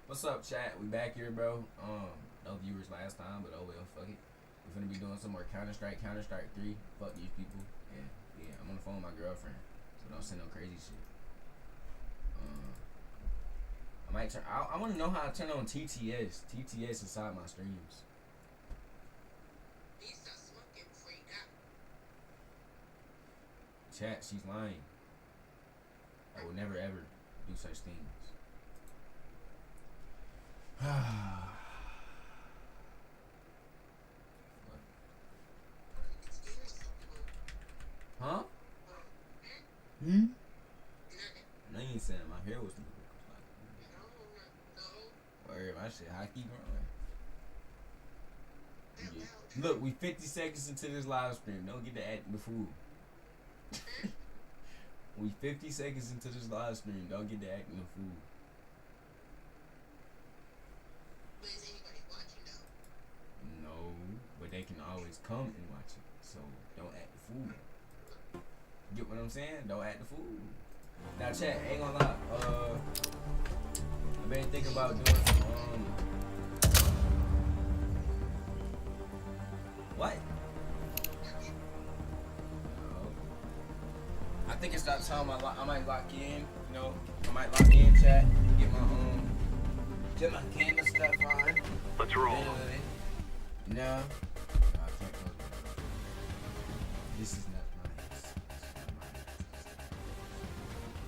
What's up, chat? We back here, bro. No viewers last time, but oh well, fuck it. We're gonna be doing some more Counter Strike 3. Fuck these people. Yeah. I'm on the phone with my girlfriend, so don't send no crazy shit. I might turn. I want to know how to turn on TTS. TTS inside my streams. Chat, she's lying. I will never ever do such things. Huh? Hmm? No, you ain't saying my hair was moving. Word, my shit, I keep growing. Yeah. Look, we 50 seconds into this live stream. Don't get to acting the fool. We 50 seconds into this live stream. Don't get to acting the fool. Is anybody watching though? No, but they can always come and watch it. So don't act the fool. Get what I'm saying? Don't act the fool. Now, chat, ain't gonna lie. I've been thinking about doing some. What? I think it's that time I might lock in. You know, I might lock in, chat. Get my camera stuff on. Let's roll. No. This is not nice.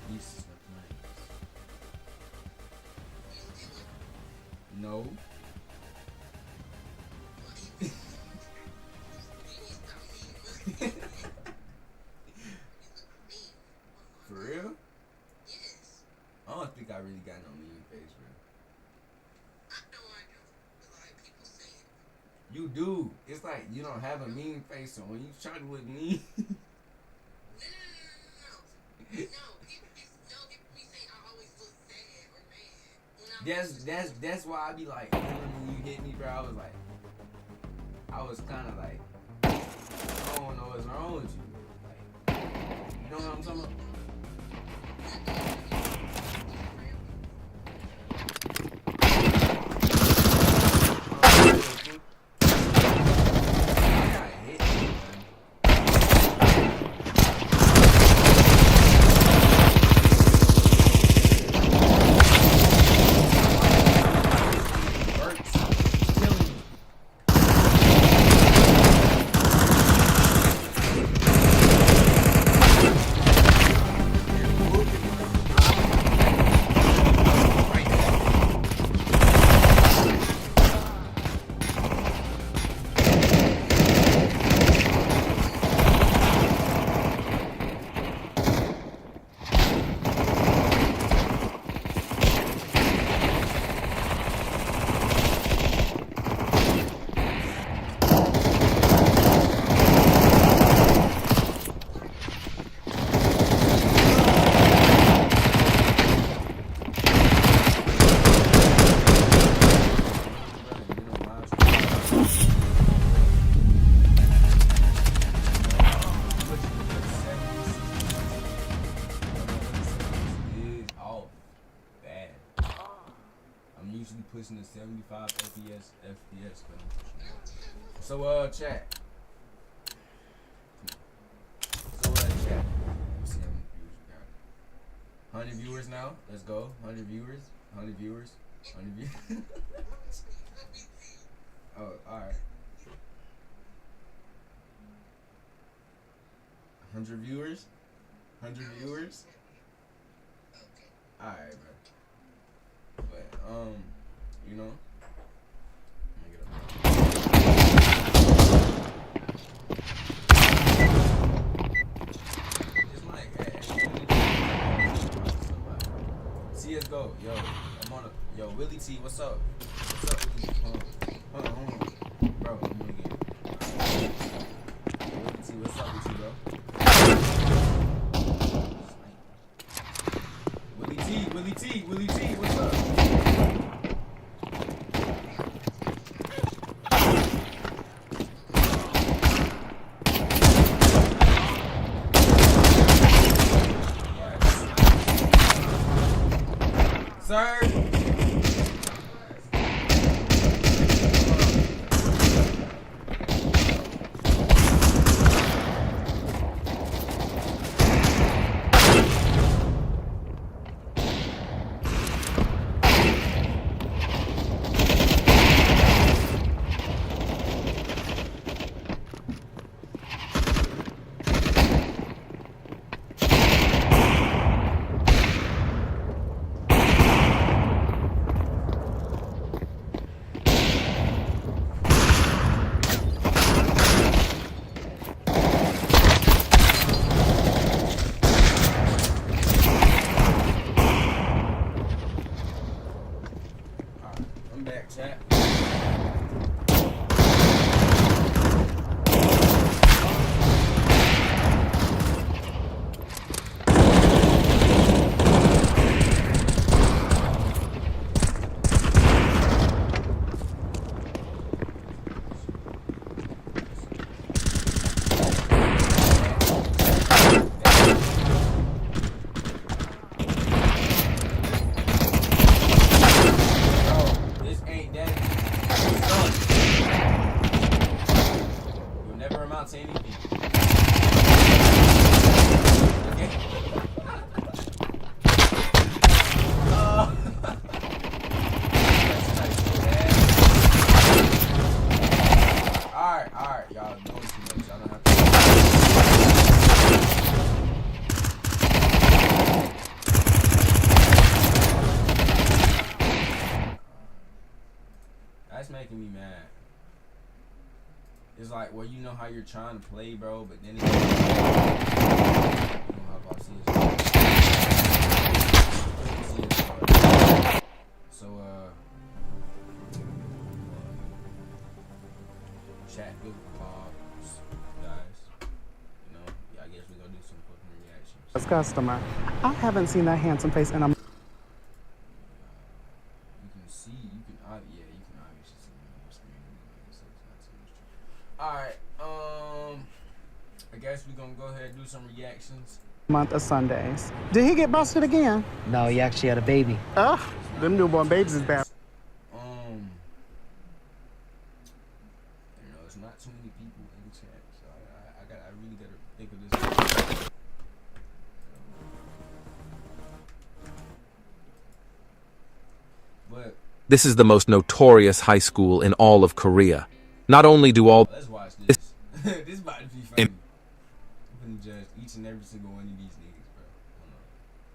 This is not nice. No. For real? Yes. I don't think I really got no mean face, bro. I know I do. A lot of people say it. You do. It's like you don't have a mean face, so when you try to look mean. No. People be saying I always look sad or mad. That's why I be like, when you hit me, bro, I was kind of like, I don't know what's wrong with you. Like, you know what I'm talking about? Pushing the 75 FPS. So chat. Chat. Let's see how many viewers we got. 100 viewers now. Let's go. 100 viewers. 100 viewers. 100 viewers. Oh, alright. 100 viewers. 100 viewers. Alright, bro. But you know, let me get up. It's like, CSGO, yo, I'm on a, yo, Willie T, what's up? What's up, Willie T? Hold on. Bro, I'm gonna get it. Willie T, what's up with you, bro? Willie T, what's up? Sir. Alright, chat. To anything. Alright, y'all doing too much. Y'all don't have to. That's making me mad. It's like, well, you know how you're trying to play, bro, but then it's like, you know how boss is. So, chat good vibes, guys. You know, yeah, I guess we're gonna do some fucking reactions. As customer, I haven't seen that handsome face in a. You can see, you can obviously see it on the screen. So it's not too much. Alright, I guess we're gonna go ahead and do some reactions. Month of Sundays. Did he get busted again? No, he actually had a baby. Ugh, them newborn babies is bad. You know, it's not too many people in the chat, so I really gotta think of this. But this is the most notorious high school in all of Korea. Not only do all let's watch this. This is about to be funny. I'm gonna judge each and every single one of these niggas, bro.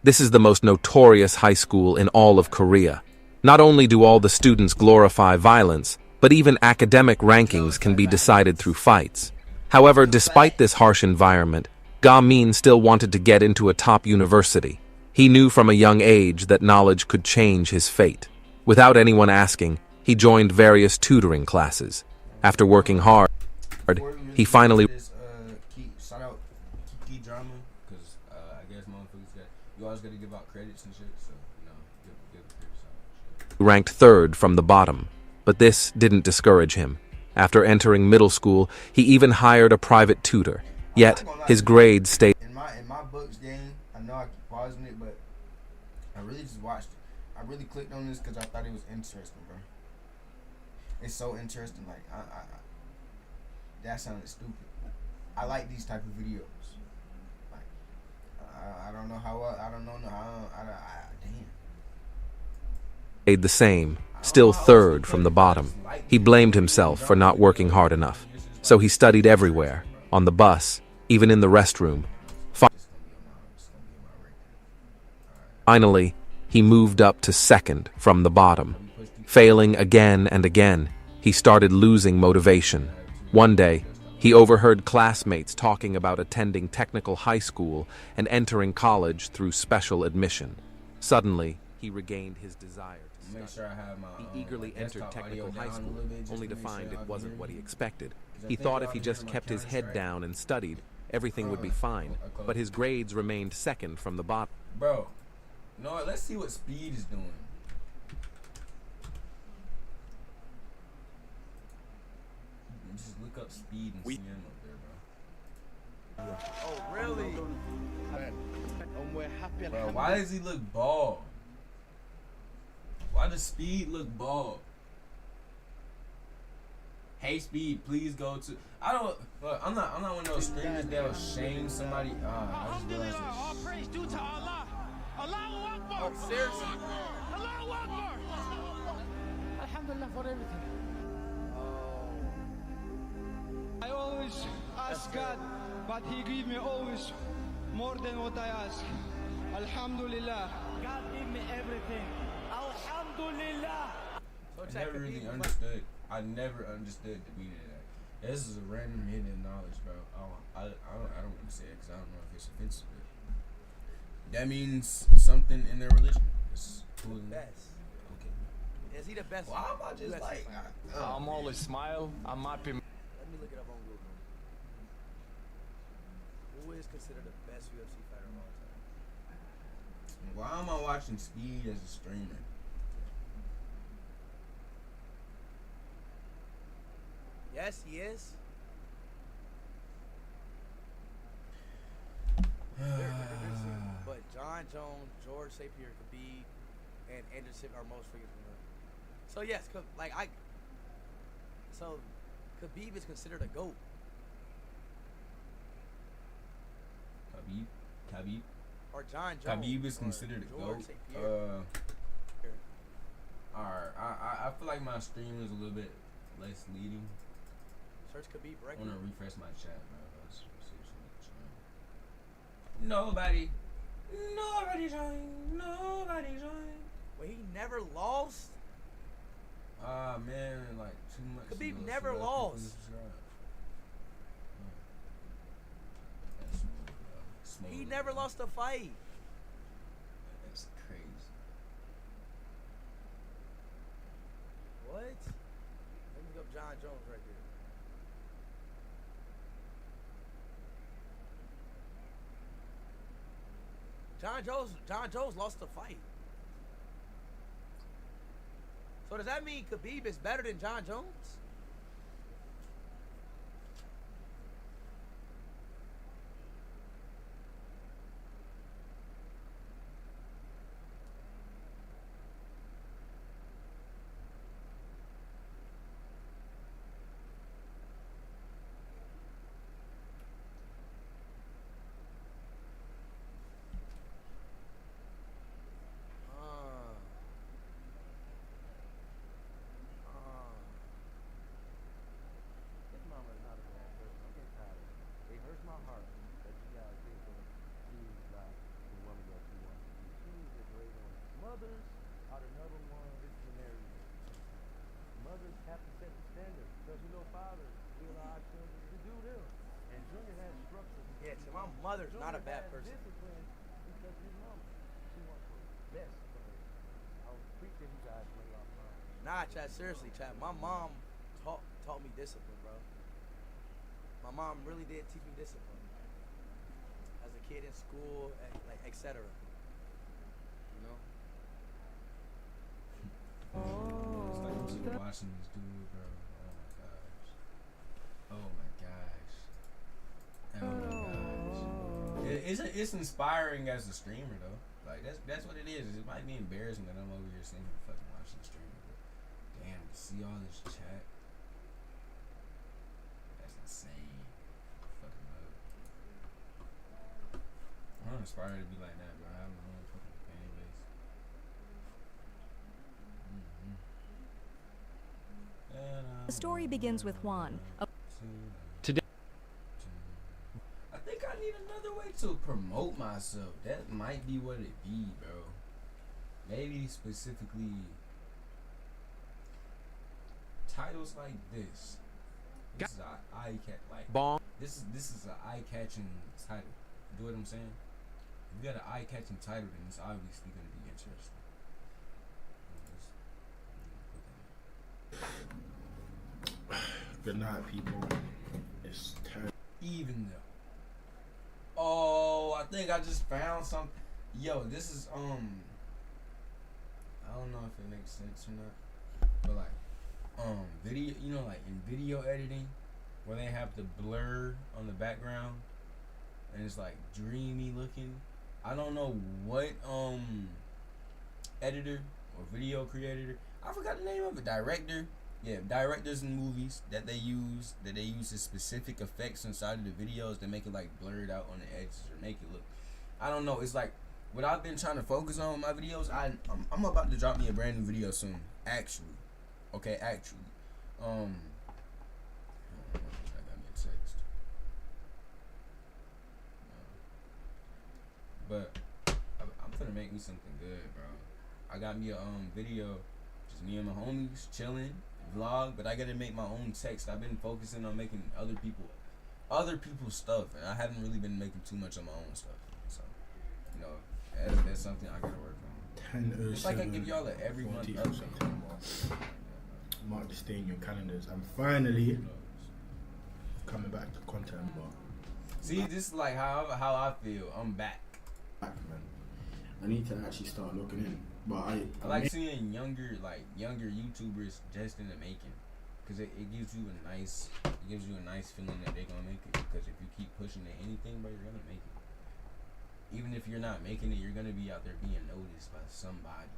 This is the most notorious high school in all of Korea. Not only do all the students glorify violence, but even academic rankings can be decided through fights. However, despite this harsh environment, Mannn still wanted to get into a top university. He knew from a young age that knowledge could change his fate. Without anyone asking, he joined various tutoring classes. After working hard, he finally shout out Kiki Drama, because I guess motherfuckers you always gotta give out credits and shit, so you know, give credits out. ranked third from the bottom. But this didn't discourage him. After entering middle school, he even hired a private tutor. Yet, his grades stayed. In my books game, I know I keep pausing it, but I really just watched it. I really clicked on this because I thought it was interesting, bro. It's so interesting. Like that sounded stupid. I like these type of videos. Like I don't know how damn. Stayed the same, still third from the bottom. He blamed himself for not working hard enough. So he studied everywhere, on the bus, even in the restroom. Finally, he moved up to second from the bottom. Failing again and again, he started losing motivation. One day, he overheard classmates talking about attending technical high school and entering college through special admission. Suddenly, he regained his desire to Make study. sure I have my He eagerly entered desktop technical audio high down a school, little bit, just only to make sure find y'all it can wasn't hear what he me. expected. I He think thought y'all if he can just hear my kept his head Counter-Strike. down and studied, everything would be fine. But his grades remained second from the bottom. Bro, you know what? Let's see what speed is doing. Just look up speed and see him up there, bro. Oh, really? Bro, why does he look bald? Why does speed look bald? Hey, speed, please go to. I don't. Look, I'm not one of those streamers that'll shame somebody. I just realized this. All praise due to Allah. Allahu Akbar. Oh, seriously? Allahu Akbar. Alhamdulillah for everything. I always ask God, but He give me always more than what I ask. Alhamdulillah. God give me everything. Alhamdulillah. I never understood the meaning of that. This is a random hidden knowledge, bro. I don't want to say it because I don't know if it's offensive. But that means something in their religion. It's cool. Best. Okay. Is he the best? Why am I just UFC like? fighter? I'm always smile. I'm happy. Let me look it up on Google. Who is considered the best UFC fighter of all time? Why am I watching Speed as a streamer? Yes, he is. But John Jones, George St. Pierre, Khabib, and Anderson are most freaking familiar. So yes, so Khabib is considered a GOAT. Khabib. Or John Jones. Khabib is considered a George GOAT. St. Pierre. Alright, I feel like my stream is a little bit less leading. Search Khabib I record. wanna refresh my chat, bro. Let's see what's on. Nobody joined. Nobody joined. Wait, he never lost? Ah man, like too much. Khabib ago, never so lost. That's smooth, bro. He never lost a fight. That's crazy. What? Let me look up John Jones right there. John Jones lost the fight. So does that mean Khabib is better than John Jones? Yeah, so my mother's not a bad person. Nah, Chad, seriously, Chad. My mom taught me discipline, bro. My mom really did teach me discipline. As a kid in school, like, etc. You know? It's like I'm just watching this dude, bro. Oh my gosh. Oh my gosh. It's inspiring as a streamer though. Like that's what it is. It might be embarrassing that I'm over here sitting here fucking watching the streamer, but damn, to see all this chat. That's insane. Fucking love. I'm inspired to be like that, bro. I have my own fucking fan base. The story begins with Juan, a I think I need another way to promote myself. That might be what it be, bro. Maybe specifically titles like this. This is a eye This is an eye-catching title. You know what I'm saying? If you got an eye-catching title, then it's obviously gonna be interesting. Good night, people. It's terrible. Even though. Oh, I think I just found something. Yo, this is I don't know if it makes sense or not, but like video, you know, like in video editing where they have the blur on the background and it's like dreamy looking. I don't know what editor or video creator, I forgot the name of it, directors in movies that they use as specific effects inside of the videos that make it like blurred out on the edges or make it look, I don't know, it's like what I've been trying to focus on with my videos. I'm about to drop me a brand new video soon, actually. I got me a text. But I'm finna make me something good, bro. I got me a video, just me and my homies chilling, vlog, but I gotta make my own text. I've been focusing on making other people's stuff, and I haven't really been making too much of my own stuff. So, you know, that's something I gotta work on. 10:07. It's like I give y'all every month 14th of update. September. Mark this day in your calendars. I'm finally coming back to content, but See, this is like how I feel. I'm back. man. I need to actually start looking in. But I like seeing younger YouTubers just in the making, cause it gives you a nice feeling that they're gonna make it. Because if you keep pushing at anything, bro, you're gonna make it. Even if you're not making it, you're gonna be out there being noticed by somebody.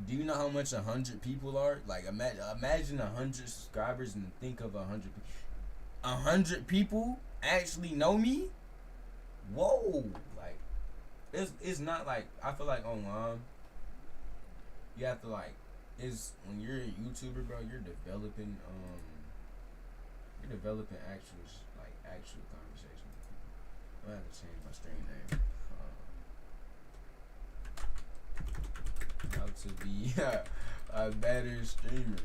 Do you know how much 100 people are? Like imagine 100 subscribers and think of 100 people. 100 people actually know me. Whoa! Like it's not like I feel like online. You have to like is when you're a YouTuber, bro. You're developing actual conversation. I have to change my stream name. How to be a better streamer.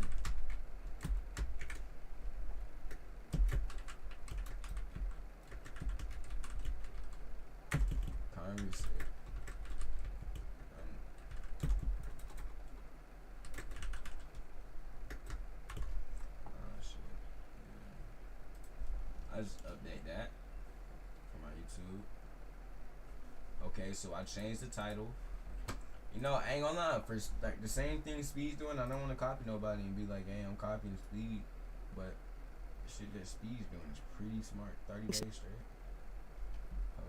Conversate. I just update that for my YouTube. Okay, so I changed the title. You know, I ain't gonna lie, for like the same thing Speed's doing, I don't want to copy nobody and be like, hey, I'm copying Speed, but the shit that Speed's doing is pretty smart. 30 days straight.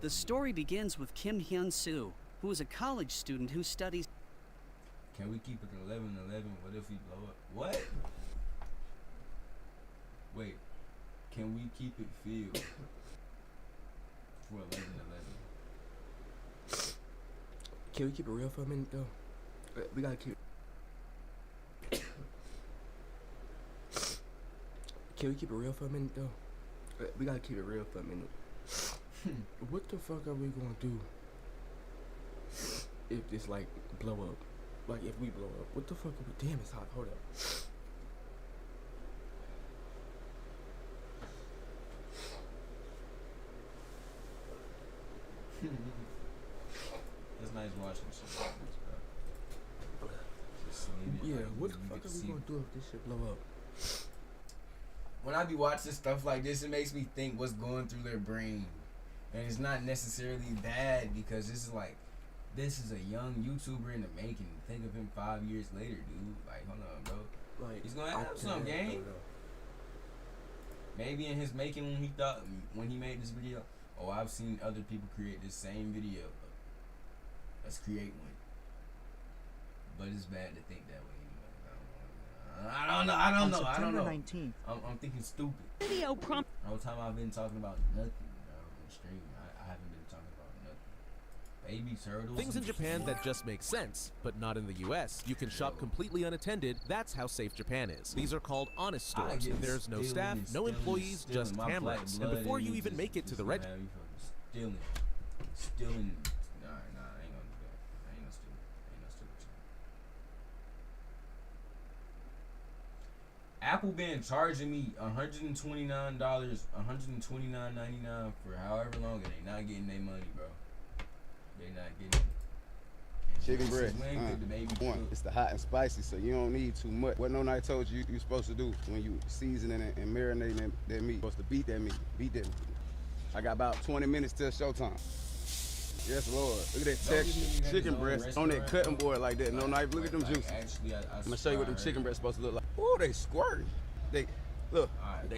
The story begins with Kim Hyun-soo, who is a college student who studies. Can we keep it 11-11? What if we blow up? What? Wait. Can we keep it filled for 11-11? Can we keep it real for a minute though? We gotta keep. Can we keep it real for a minute though? We gotta keep it real for a minute. What the fuck are we gonna do if this like blow up? Like if we blow up, what the fuck are we? Damn, it's hot. Hold up. It's nice watching shit like this, bro. Yeah, like, what the fuck are we gonna do if this shit blow up? When I be watching stuff like this, it makes me think what's going through their brain. And it's not necessarily bad because this is a young YouTuber in the making. Think of him 5 years later, dude. Like, hold on, bro. Like, he's gonna have some game. Maybe in his making when he made this video, oh, I've seen other people create this same video. Let's create one. But it's bad to think that way. I don't know. September 19th. I'm thinking stupid. Video prompt. The whole time I've been talking about nothing, bro, on stream. I haven't been talking about nothing. Baby turtles. Things in Japan that just make sense, but not in the US. You can shop completely unattended. That's how safe Japan is. These are called honest stores. There's no staff, no employees, just cameras. And before you even make it to the register. Stealing. Nah, I ain't gonna do that. I ain't no stupid. Apple been charging me $129, $129.99 for however long, and they not getting their money, bro. They not getting it. Chicken breast. It's the hot and spicy, so you don't need too much. What No Night told you you're supposed to do when you seasoning it and marinating that meat. You're supposed to beat that meat. I got about 20 minutes till showtime. Yes, Lord. Look at that texture. Chicken breast on that cutting board like that. No knife. Look at them juices. I'm gonna show you what them chicken breasts supposed to look like. Oh, they squirt. They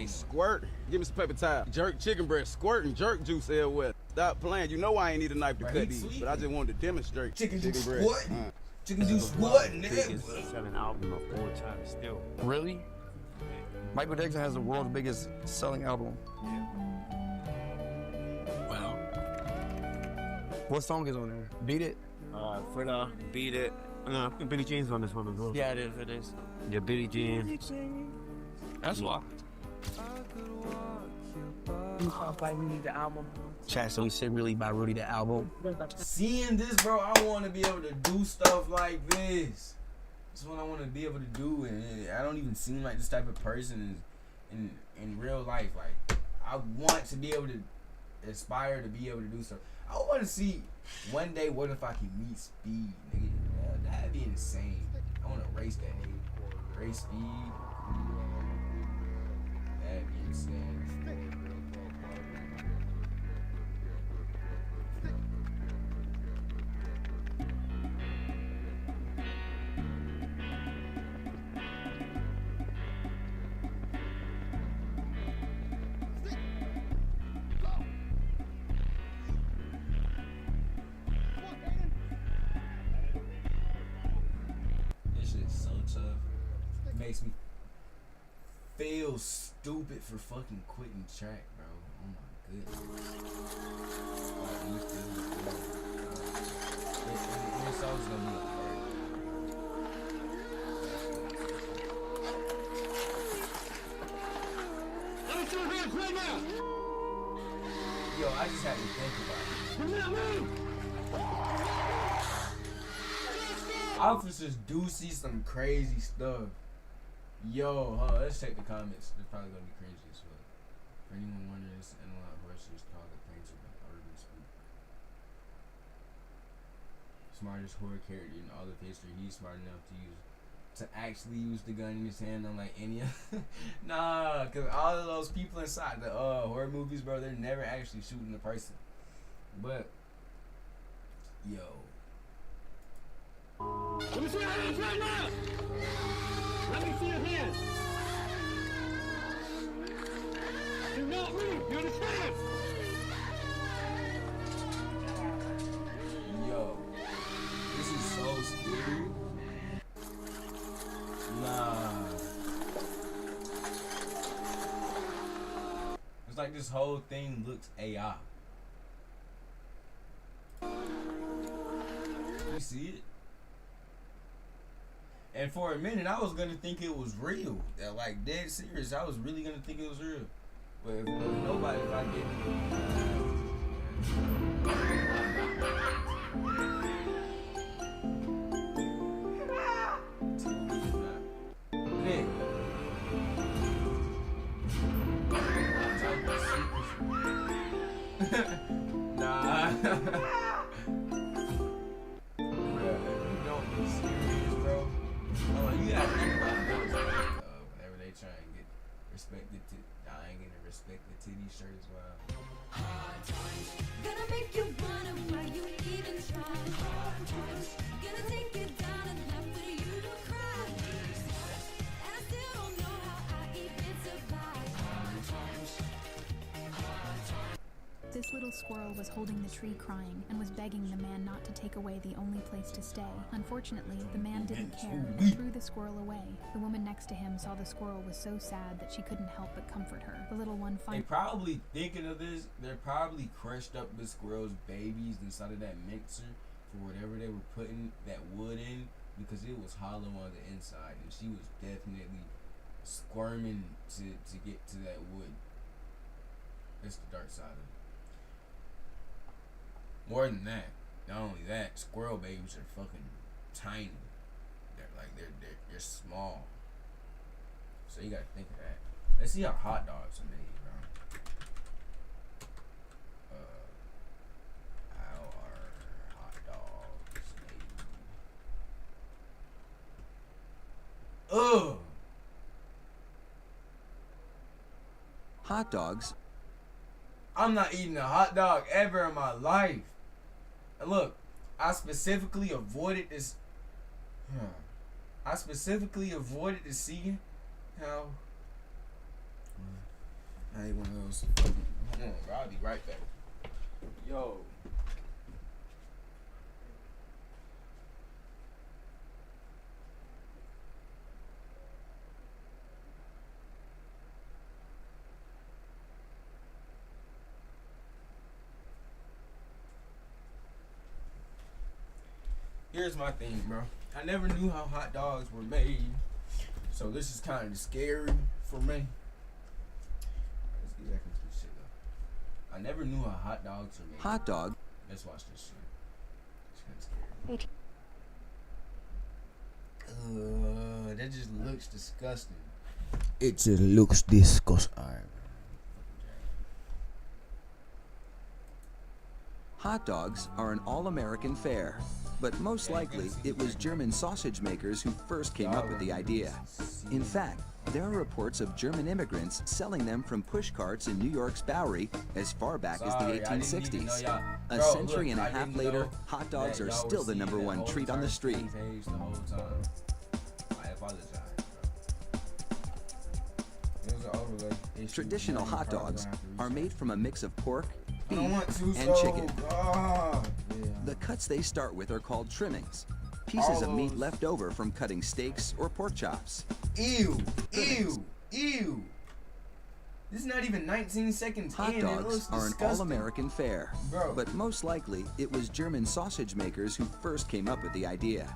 squirt. Give me some paper towel. Jerk chicken breast, squirting jerk juice everywhere. Stop playing. You know I ain't need a knife to cut these, but I just wanted to demonstrate. Chicken juice breast. Chicken juice what? Biggest selling album of all time still. Really? Michael Jackson has the world's biggest selling album. Yeah. Wow. What song is on there? Beat It? Thriller, Beat It. No, I think Billie Jean's on this one as well. Yeah, it is. Yeah, Billie Jean. That's why. The album. Chat, so we said really by Rudy the album. Seeing this, bro, I want to be able to do stuff like this. That's what I want to be able to do, and I don't even seem like this type of person in real life. Like, I want to be able to aspire to be able to do stuff. I want to see one day what if I can meet Speed, nigga. That'd be insane. I want to race that nigga. Race speed. That'd be insane. Makes me feel stupid for fucking quitting track, bro. Oh my goodness. Like, you feel this song's gonna be a part. Let me see your hands right now. Yo, I just had to think about it. Officers do see some crazy stuff. Yo, let's check the comments. They're probably gonna be crazy as fuck. For anyone wondering, this analog horse is called a painter by urban spook. Smartest horror character in all of history. He's smart enough to actually use the gun in his hand, unlike any of nah, cause all of those people inside the horror movies, bro, they're never actually shooting the person. But yo, Let me see your hands right now. Let me see your hands. Do not move. You understand? yo, this is so scary. Nah. It's like this whole thing looks AI. You see it? And for a minute, I was gonna think it was real. That, like, dead serious. I was really gonna think it was real. But if nobody, if I didn't. Nick. Nah. You gotta think about those, whenever they try and get respected to dying and respected to these shirts, wow. Gonna make you wonder why you even try. Gonna take you down and left for you to cry. And I still don't know how I even survive. This little squirrel was holding the tree crying and was begging the man not to take away the only place to stay. Unfortunately, the man didn't care and threw the squirrel away. The woman next to him saw the squirrel was so sad that she couldn't help but comfort her. The little one They probably thinking of this, they're probably crushed up the squirrel's babies inside of that mixer for whatever they were putting that wood in, because it was hollow on the inside and she was definitely squirming to get to that wood. That's the dark side of it. More than that, not only that, squirrel babies are fucking tiny. They're small. So you gotta think of that. Let's see how hot dogs are made, bro. How are hot dogs made? Ugh. Hot dogs? I'm not eating a hot dog ever in my life. And look, I specifically avoided this. I specifically avoided to see how. I ain't one of those. Hold on, bro. I'll be right back. Yo. Here's my thing, bro. I never knew how hot dogs were made, so this is kind of scary for me. Let's get back into this shit, though. I never knew how hot dogs are made. Hot dog? Let's watch this shit. It's kind of scary. That just looks disgusting. It just looks disgusting. Hot dogs are an all-American fare. but most likely it was German sausage makers who first came up with the idea. In fact, there are reports of German immigrants selling them from push carts in New York's Bowery as far back as the 1860s. A century and a half later, hot dogs are still the #1 treat on the street. Traditional hot dogs are made from a mix of pork, beef, and chicken. The cuts they start with are called trimmings, pieces of meat left over from cutting steaks or pork chops. Ew, ew, ew. This is not even 19 seconds Hot in. dogs are an disgusting. all-American fare, but most likely it was German sausage makers who first came up with the idea.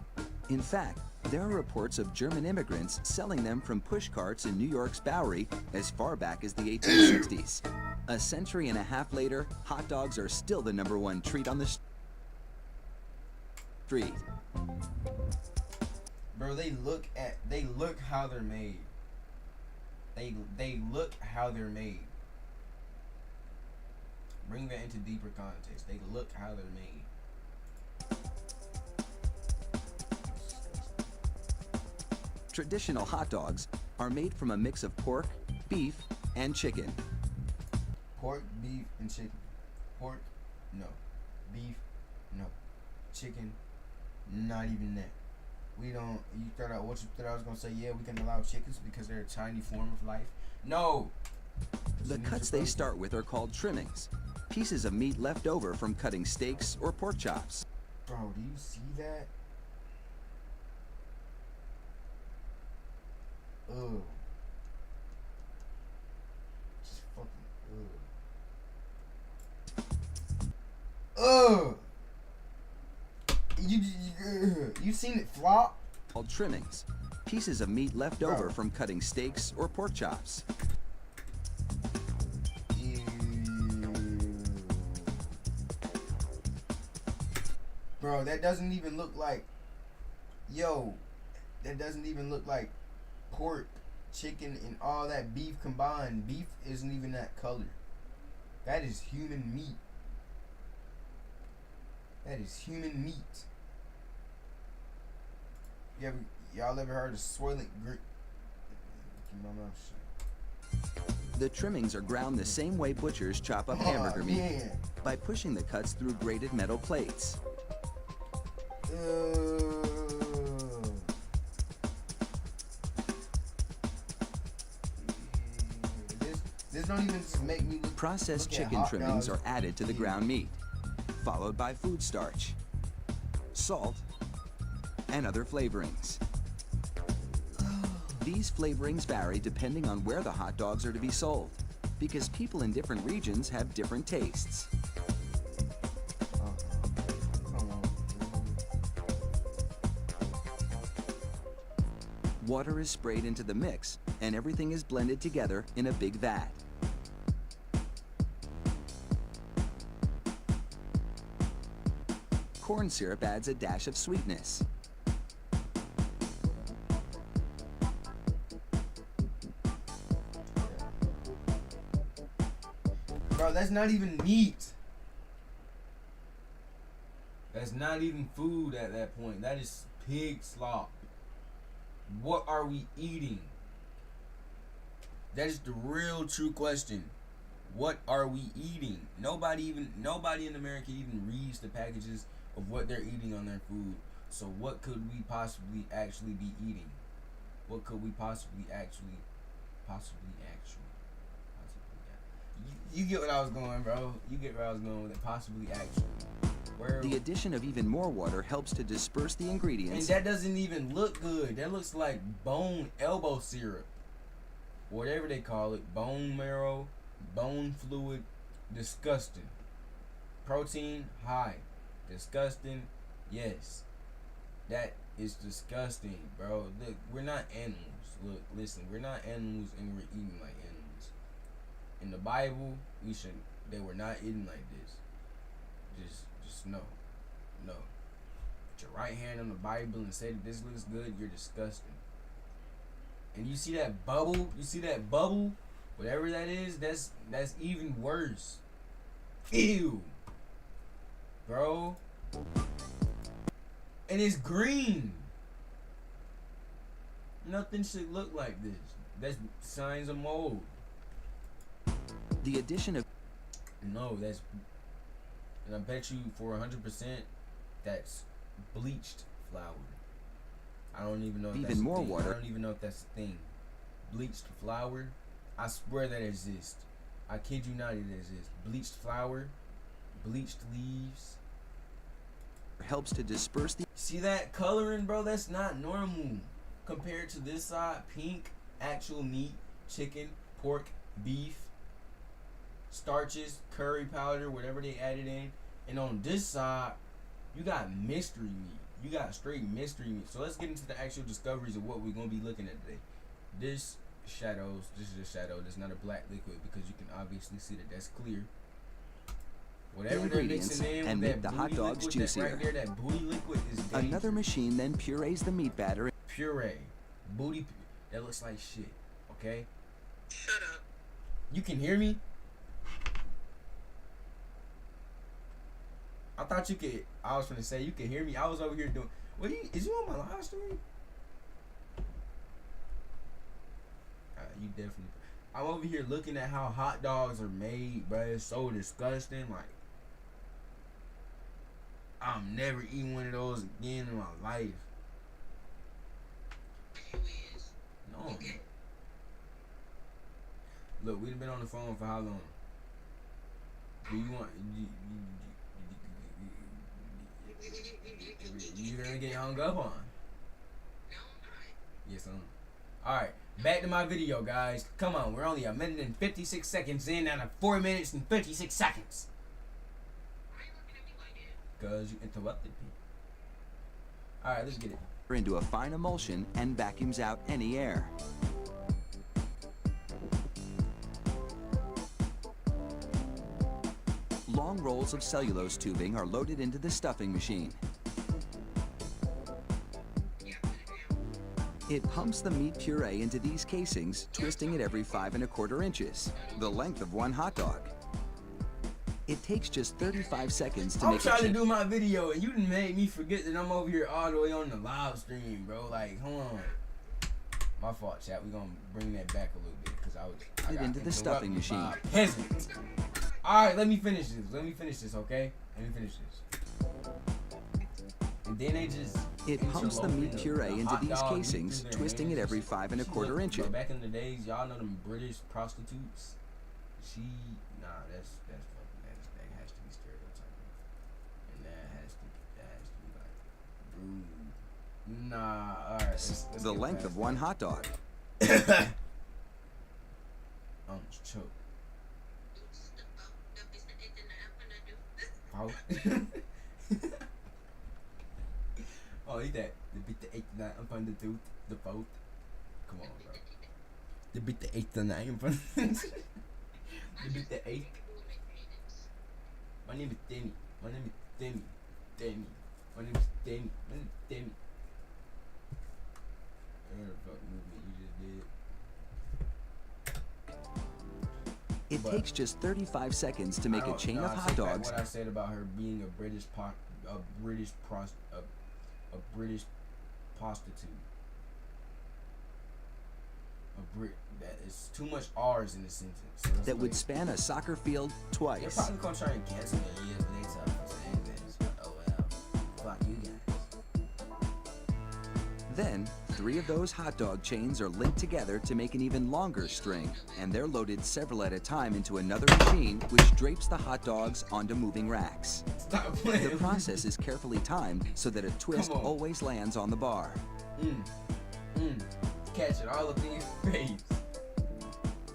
In fact, there are reports of German immigrants selling them from push carts in New York's Bowery as far back as the 1860s. A century and a half later, hot dogs are still the #1 treat on the street. Bro, they look how they're made. They look how they're made. Bring that into deeper context. They look how they're made. Traditional hot dogs are made from a mix of pork, beef, and chicken. Pork, beef, and chicken. Pork, no. Beef, no. Chicken, not even that. You thought I was gonna say, yeah, we can allow chickens because they're a tiny form of life. No. The cuts they start with are called trimmings, pieces of meat left over from cutting steaks or pork chops. Bro, do you see that? Ugh. Just fucking ugh. You seen it flop? Called trimmings, pieces of meat left over from cutting steaks or pork chops. Bro, that doesn't even look like, that doesn't even look like pork, chicken, and all that beef combined. Beef isn't even that color. That is human meat. That is human meat. Y'all ever heard of swirling grit? Keep my mouth shut. The trimmings are ground the same way butchers chop up hamburger meat, by pushing the cuts through grated metal plates. This don't even make me look. Processed chicken trimmings are added to the ground meat, followed by food starch, salt, and other flavorings. These flavorings vary depending on where the hot dogs are to be sold, because people in different regions have different tastes. Water is sprayed into the mix, and everything is blended together in a big vat. Corn syrup adds a dash of sweetness. Bro, that's not even meat. That's not even food at that point. That is pig slop. What are we eating? That is the real true question. What are we eating? Nobody in America even reads the packages of what they're eating on their food. So what could we possibly actually be eating? What could we possibly actually you get what I was going, bro. You get where I was going with it. Possibly actually. The addition of even more water helps to disperse the ingredients. And that doesn't even look good. That looks like bone elbow syrup. Whatever they call it. Bone marrow, bone fluid. Disgusting. Protein high. Disgusting. Yes. That is disgusting, bro. Look, we're not animals. Look, listen, we're not animals and we're eating like animals. In the Bible, they were not eating like this. Just no. Put your right hand on the Bible and say that this looks good, you're disgusting. And you see that bubble? Whatever that is, that's even worse. Ew. Bro. And it's green. Nothing should look like this. That's signs of mold. The addition of No, that's, and I bet you for 100% that's bleached flour. I don't even know if Even that's a more thing. water. I don't even know if that's a thing. Bleached flour. I swear that exists. I kid you not, it exists. Bleached flour, bleached leaves. helps to disperse the See that coloring, bro? That's not normal. Compared to this side, pink, actual meat, chicken, pork, beef, starches, curry powder, whatever they added in. And on this side, you got mystery meat. You got straight mystery meat. So let's get into the actual discoveries of what we're going to be looking at today. This shadows, this is a shadow. That's not a black liquid because you can obviously see that that's clear. Whatever they're mixing in and with make that the hot booty dogs liquid, that juicier. right there, that booty liquid is dangerous. Another machine then purees the meat batter. Puree. Booty, that looks like shit, okay? Shut up. You can hear me? I thought you could, I was gonna say you could hear me. I was over here doing, is you on my live stream? You definitely, I'm over here looking at how hot dogs are made, bro. It's so disgusting. Like, I'm never eating one of those again in my life. No. Look, we've been on the phone for how long? Do you want? You gonna get hung up on? Yes, All right, back to my video, guys. Come on, we're only 1 minute and 56 seconds in out of 4 minutes and 56 seconds. Cause you interrupted me. All right, let's get it. Into a fine emulsion and vacuums out any air. Long rolls of cellulose tubing are loaded into the stuffing machine. It pumps the meat puree into these casings, twisting it every 5 1/4 inches, the length of one hot dog. It takes just 35 seconds to I'm make trying to do my video and you done made me forget that I'm over here all the way on the live stream, bro. Like, hold on. My fault, chat. We're gonna bring that back a little bit because I got into the stuffing machine. by a peasant. Alright, let me finish this, okay? Let me finish this. And then they just It pumps the meat puree into these casings, twisting it every 5 1/4 inches. Back in the days, y'all know them British prostitutes. That has to be stereotyping, and that has to be like rude. Nah, all right. Let's The get length past of one hot dog. I'm choked. Oh, eat that. The bit the 8 to 9 up on the tooth, the boat. Come on, bro. The bit the 8 to 9 up on the bit the 8. My name is Demi. My name is Demi. Demi. My name is Demi. My name is Demi. Whatever the fuck movement you just did. It takes just 35 seconds to make a chain of hot dogs. What I said about her being a British prostitute. That is too much R's in the sentence. So that would span a soccer field They're twice. probably gonna try and cancel me years later for saying this, but oh well. Fuck you guys. Then, 3 of those hot dog chains are linked together to make an even longer string, and they're loaded several at a time into another machine, which drapes the hot dogs onto moving racks. Stop playing. The process is carefully timed so that a twist always lands on the bar. Catch it all up in your face.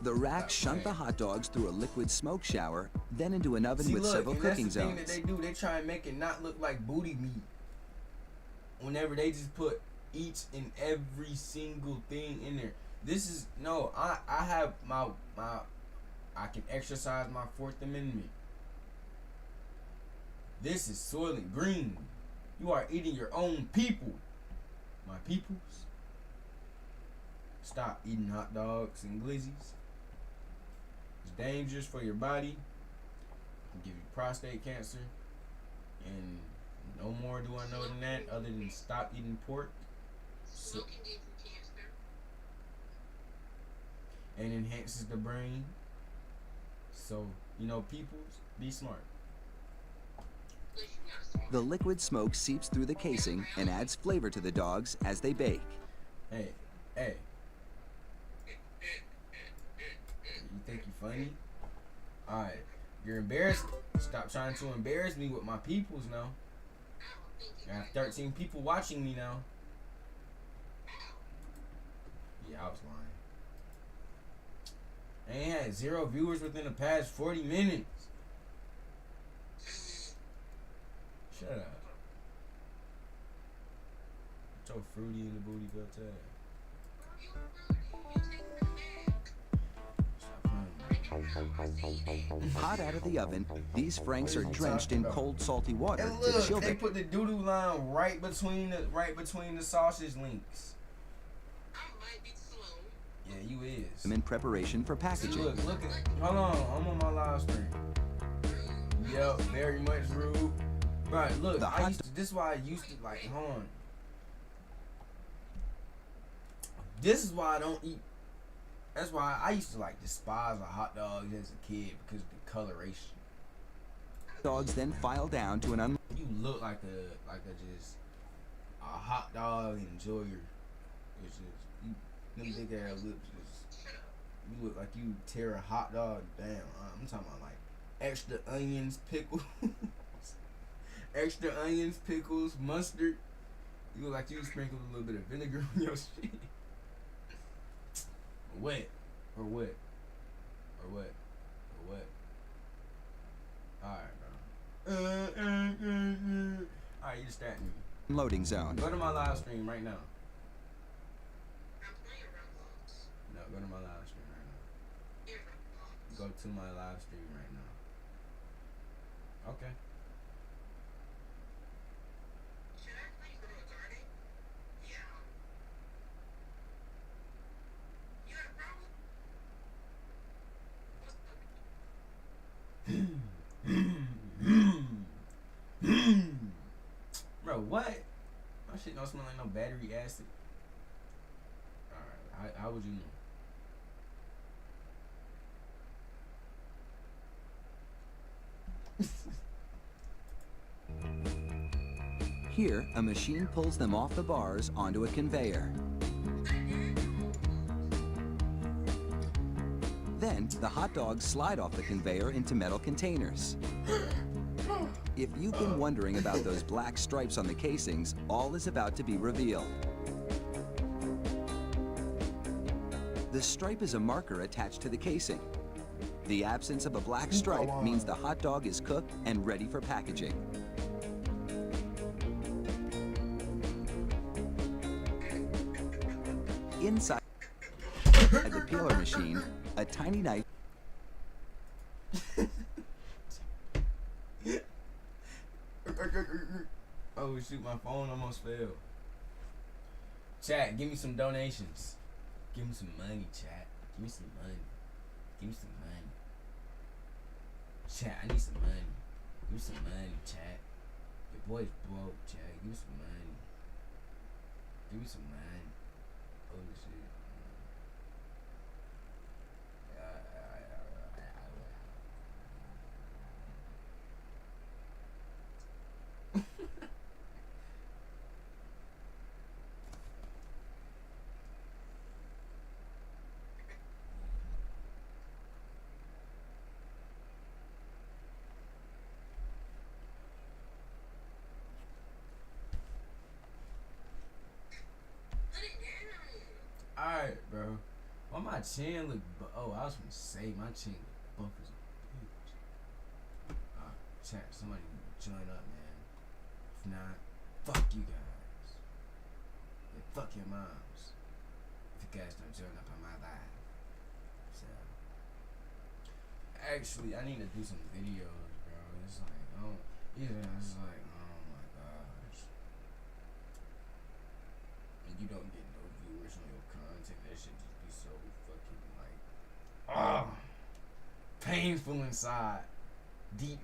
The racks shunt the hot dogs through a liquid smoke shower, then into an oven with several and cooking that's the thing zones. that they do. They try and make it not look like booty meat. Whenever they just put each and every single thing in there. This is no. I have my I can exercise my 4th Amendment. This is Soylent Green. You are eating your own people, my peoples. Stop eating hot dogs and glizzies. It's dangerous for your body. It can give you prostate cancer and No more do I know than that, other than stop eating pork. Smoking gives you cancer. And enhances the brain. So, you know, peoples, be smart. The liquid smoke seeps through the casing and adds flavor to the dogs as they bake. Hey, hey. You think you funny? Alright. You're embarrassed. Stop trying to embarrass me with my peoples now. I have 13 people watching me now. Yeah, I was lying. I ain't had 0 viewers within the past 40 minutes. Shut up. Put your fruity in the booty belt tag. Hot out of the oven, these franks are drenched in cold, salty water And to look, chill they them. put the doo-doo line right between the sausage links. Yeah, you is. In preparation for packaging. Look, hold on, I'm on my live stream. Yep, very much rude. Right, look, this is why I used to, like, hold on. This is why I don't eat. That's why I used to, like, despise a hot dog as a kid, because of the coloration. Dogs then file down to an You look like a hot dog and enjoy your, it's just, them big ass lips just, you look like you tear a hot dog down. I'm talking about like extra onions, pickles, extra onions, pickles, mustard. You look like you sprinkled a little bit of vinegar on your shit. Wet. Or what? Or what? Or what? Alright, bro. Alright, you distracting me. loading zone. Go to my live stream right now. No, go to my live stream right now. Go to my live stream right now. Okay. Bro, what? My shit don't smell like no battery acid. Alright, how would you know? Here, a machine pulls them off the bars onto a conveyor. Then, the hot dogs slide off the conveyor into metal containers. If you've been wondering about those black stripes on the casings, all is about to be revealed. The stripe is a marker attached to the casing. The absence of a black stripe means the hot dog is cooked and ready for packaging. Inside the peeler machine, a tiny knife oh shoot, my phone almost fell. Chat, give me some donations. Give me some money, chat. Give me some money. Give me some money. Chat, I need some money. Give me some money, chat. Your boy's broke, chat. Give me some money. Give me some money. Holy shit. Alright, bro. Why my chin look oh, I was gonna say my chin look buff as a bitch. Alright, chat, somebody join up, man. If not, fuck you guys. Yeah, fuck your moms. If you guys don't join up on my live. So actually I need to do some videos, bro. It's like it's like, oh my gosh. You don't get no viewers on your content. That shit just be so fucking like painful inside. Deep